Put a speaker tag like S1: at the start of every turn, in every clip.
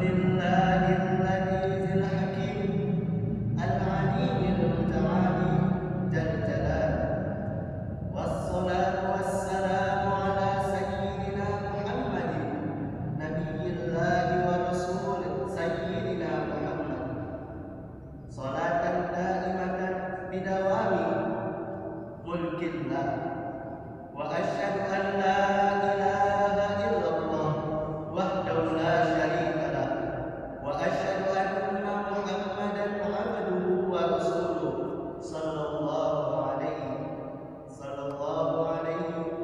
S1: lillahil hakim al-alimil muta'ali jal jalal. Wassalatu wassalamu ala sayyidina Muhammadin nabiyyillahi wa rasul sayyidina Muhammad salatan daimatan bidawami mulkillah. Wa asyhadu an la ilaha illallah wahdahu la syarika lah, wa asyhadu anna Muhammadan abduhu wa rasuluh sallallahu alaihi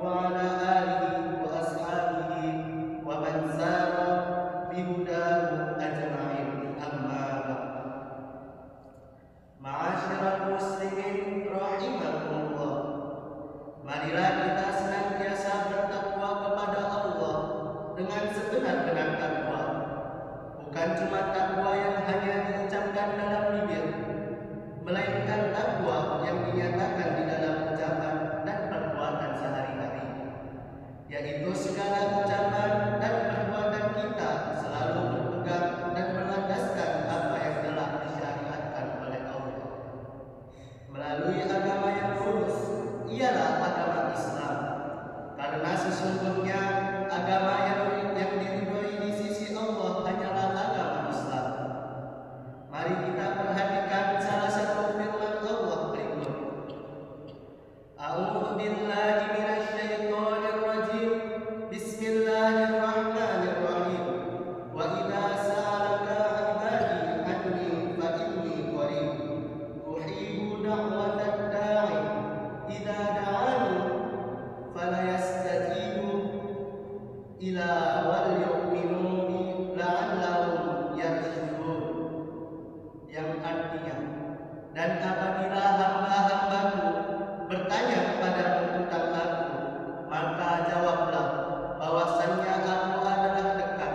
S1: wa ala alihi wa ashabihi wa man sara bihudahu ajma'in. Amma ba'd. Ma'asyiral muslimin rahimakumullah, marilah kita senantiasa bertakwa kepada Allah dengan sebenar-benar takwa. Bukan cuma takwa yang hanya diucapkan dalam bibir, melainkan takwa yang dinyatakan di dalam ucapan dan perbuatan sehari-hari, yaitu segala ucapan dan perbuatan kita selalu berpegang dan berlandaskan apa yang telah disyariatkan oleh Allah melalui agama yang lurus, ialah agama Islam. Karena sesungguhnya agama yang diridhoi di sisi Allah hanyalah agama Islam. Mari kita perhatikan salah satu firman Allah berikut. A'udzu billahi minasyaitonir rajim. Bismillahirrahmanirrahim. Wa idza sa'alaka 'ibadi anni fa inni qarib uhibu da'watad da'i idza da'ani falayastajibu ila wal yu'minu bi la'allahum yarshudun. Yang artinya, dan apabila hamba-hambaku bertanya kepadamu tentang aku, maka jawablah bahwasannya aku adalah dekat.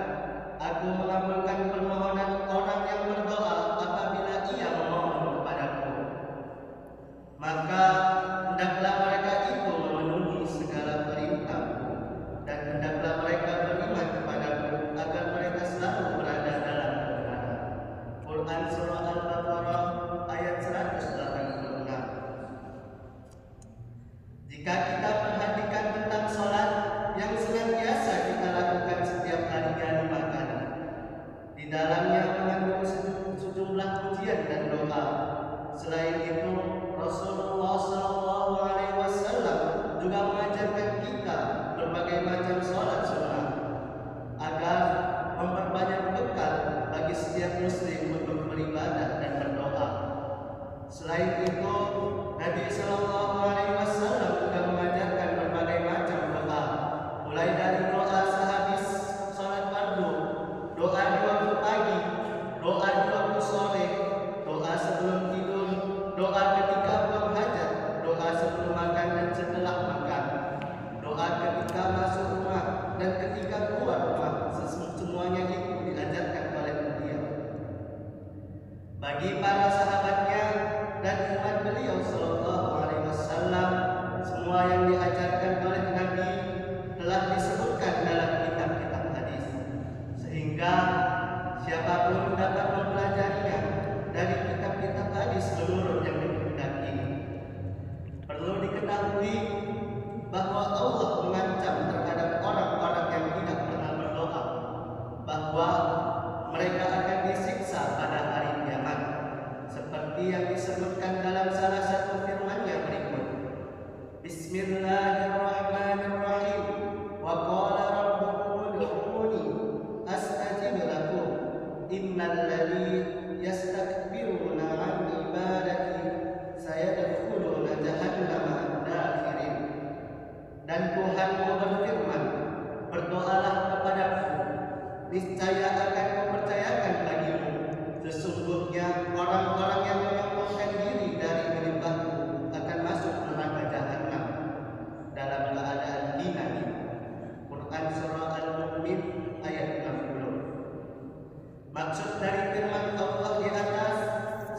S1: Aku mengabulkan permohonan orang yang berdoa apabila ia memohon kepadaku. Maka hendaklah mereka itu memenuhi segala perintahku, dan hendaklah mereka beriman kepadaku agar mereka selalu berada dalam kebenaran. Quran Surah Al-Baqarah ayat 186. Jika kita perhatikan tentang sholat yang senantiasa kita lakukan setiap harinya 5 kali, di dalamnya mengandung sejumlah pujian dan doa. Selain itu, Rasulullah SAW juga mengajarkan kita berbagai macam sholat sunnah agar memperbanyak bekal bagi setiap muslim untuk beribadah dan berdoa. Selain itu, Nabi SAW juga mengajarkan berbagai macam doa, mulai dari doa sehabis sholat fardu, doa di waktu pagi, doa di waktu sore, doa sebelum tidur, doa ketika buang hajat, doa sebelum makan dan setelah makan, doa ketika masuk rumah dan ketika keluar rumah. Semuanya itu diajarkan oleh beliau. Bagi para sahabatnya dan umat beliau sallallahu alaihi wasallam, semua yang diajarkan oleh Nabi telah disebutkan dalam kitab-kitab hadis, sehingga siapapun dapat mempelajarinya dari kitab-kitab hadis menurut yang dikehendaki. Perlu diketahui bahwa Allah mengancam terhadap orang-orang yang tidak pernah berdoa, bahwa mereka akan disiksa pada hari kiamat, seperti yang disebutkan dalam salah satu firman-Nya berikut. Bismillahirrahmanirrahim. Wa qala rabbukum ud'uni astajib lakum innal ladzi yastakbiruna 'an ibadati sayadkhuluna jahannama dakhirin. Dan Tuhanmu berfirman, berdoalah kepadaku, niscaya akan kupercayakan bagimu. Sesungguhnya orang-orang yang menyombongkan diri dari menyembahku akan masuk neraka jahanam dalam keadaan hina. Quran Surah Al-Mu'min ayat 60. Maksud dari firman Allah di atas,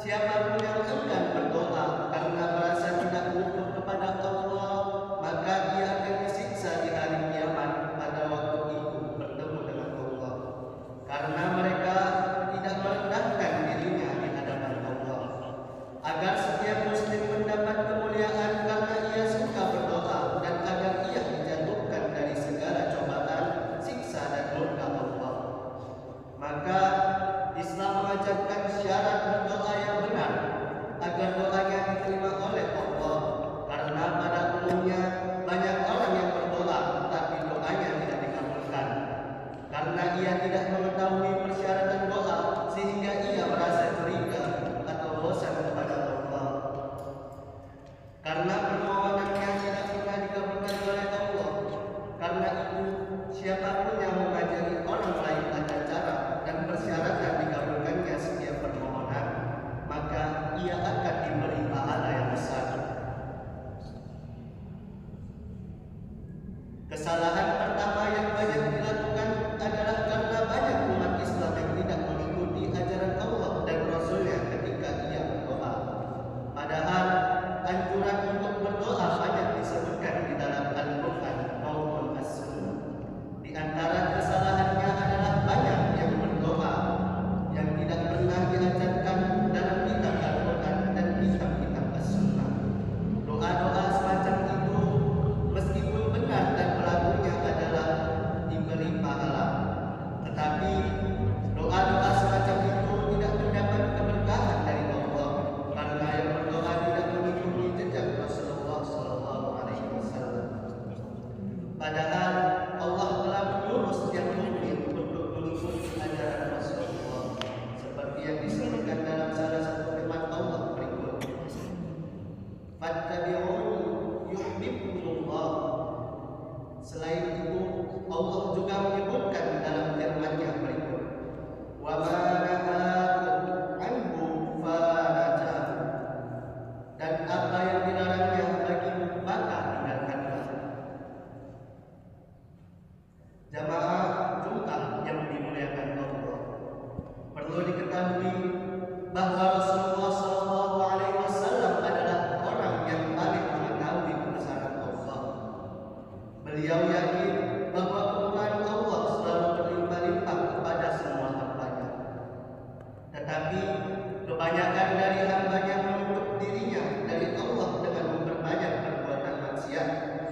S1: siapapun yang enggan berdoa karena merasa tidak butuh kepada Allah, maka dia akan disiksa di hari kiamat pada waktu itu bertemu dengan Allah, karena mereka karena ia tidak mengetahui persyaratan doa sehingga ia merasa curiga atau bosan kepada Allah. Karena permohonannya tidak pernah dikabulkan oleh Allah. Karena itu, siapapun yang mengajari orang lain tata cara dan persyaratan dikabulkannya setiap permohonan, maka ia akan diberi pahala yang besar. Kesalahan pertama yang banyak dilakukan adalah karena banyak umat Islam yang tidak mengikuti ajaran Allah dan Rasulnya ketika ia berdoa. Padahal anjuran untuk berdoa banyak disebutkan di dalam Al-Quran maupun As-Sunnah. Di antara kesalahannya adalah banyak yang berdoa yang tidak pernah diajarkan dalam kitab Al-Quran dan kitab-kitab As-Sunnah. Doa-doa semacam itu meskipun benar dan pelakunya adalah diberi pahala, tetapi doa-doa semacam itu tidak mendapat keberkahan dari Allah karena yang berdoa tidak mengikuti jejak Rasulullah SAW. Padahal Allah telah menyuruh setiap mukmin untuk mengikuti ajaran Rasulullah, seperti yang disebutkan dalam salah satu firman Allah berikut: "Fattabi'uni yuhibbukumullah." Selain itu, Allah juga menyebutkan dalam firman-Nya berikut: "Wa ma nahakum anhu fa'ata." Dan apa yang dilarangnya bagimu maka tinggalkanlah. Jamaah Jumat yang dimuliakan Allah, perlu diketahui bahwa Rasulullah SAW adalah orang yang paling mengetahui kebesaran Allah. Beliau yakin bahwa kemurahan Allah selalu berlimpah-limpah kepada semua hamba-Nya. Tetapi kebanyakan dari hamba-Nya menutup dirinya dari Allah dengan memperbanyak perbuatan maksiat,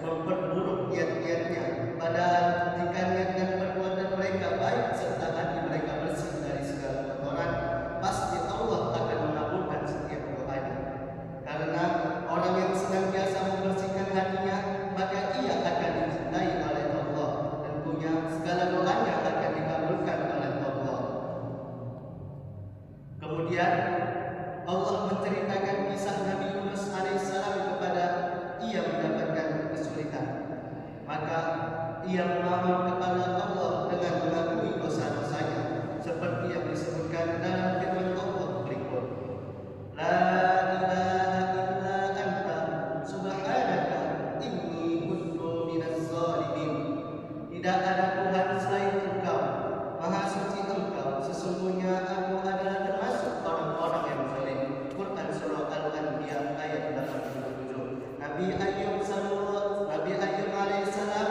S1: memperburuk niat-niatnya. Padahal jika niat dan perbuatan mereka baik serta hati mereka bersih dari segala kotoran, pasti Allah akan mengabulkan setiap doanya. Karena orang yang senantiasa membersihkan hatinya, maka ia akan dicintai oleh Allah. Tentunya segala doanya akan dikabulkan oleh Allah. Kemudian Allah menceritakan kisah Nabi Yunus alaihissalam kepada ia mendapatkan kesulitan. Maka ia memohon kepada Allah dengan mengakui dosa-dosanya, seperti yang disebutkan dalam firman Allah berikut: "La ilaha illa anta subhanaka inni kuntu minaz zalimin." Tidak ada Tuhan selain Engkau, Maha Suci Engkau, sesungguhnya aku adalah termasuk orang-orang yang zalim. Quran Surah Al-Anbiya ayat 87. Nabi Ayyub alaihissalam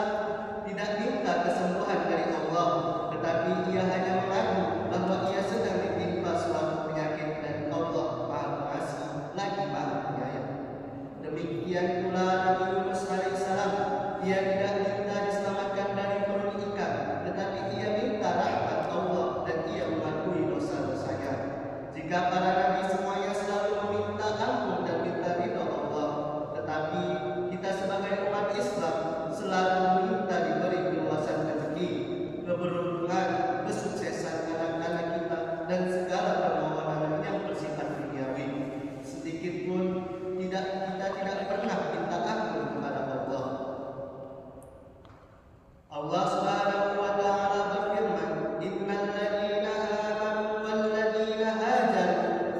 S1: tidak minta kesembuhan dari Allah, tetapi ia hanya mengaku bahwa ia sedang ditimpa suatu penyakit dan Allah Maha Pengasih lagi Maha Penyayang. Demikian pula Nabi Yunus alaihissalam, ia tidak minta diselamatkan dari perut ikan, tetapi ia minta rahmat Allah dan ia mengakui dosa-dosanya. Jika para nabi semuanya selalu meminta ampun dan minta ridha Allah, tetapi kita sebagai umat Islam selalu minta diberi keluasan rezeki, keberuntungan, kesuksesan anak-anak kita dan segala permohonan yang bersifat duniawi. Sedikit pun kita tidak pernah minta ampun kepada Allah. Allah Subhanahu wa taala berfirman, "Innal ladzina amanu wal ladzina hajaru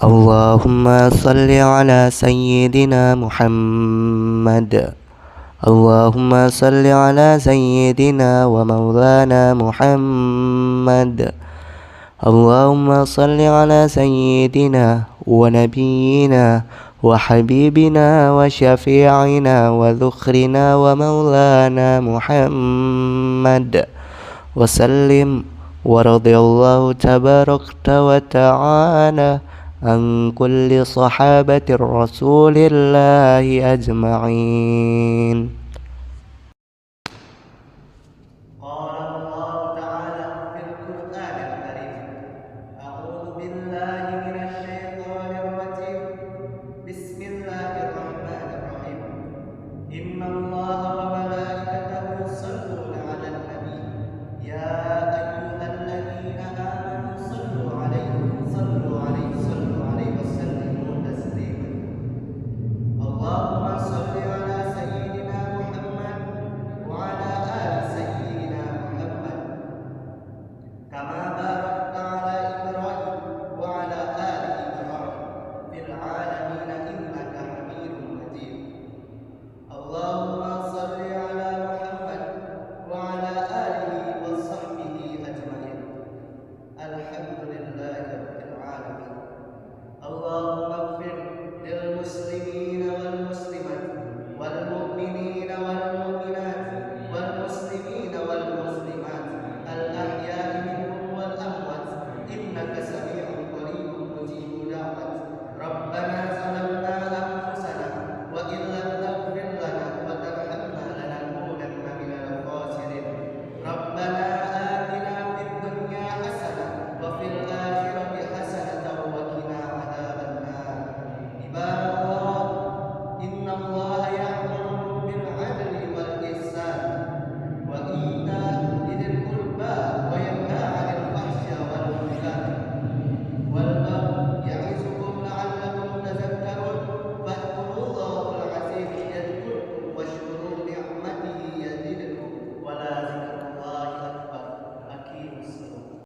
S2: اللهم صل على سيدنا محمد. اللهم صل على سيدنا ومولانا محمد. اللهم صل على سيدنا ونبينا وحبيبنا وشفيعنا وذخرنا ومولانا محمد وسلم. ورضي الله تبارك وتعالى عن كل صحابة رسول الله أجمعين.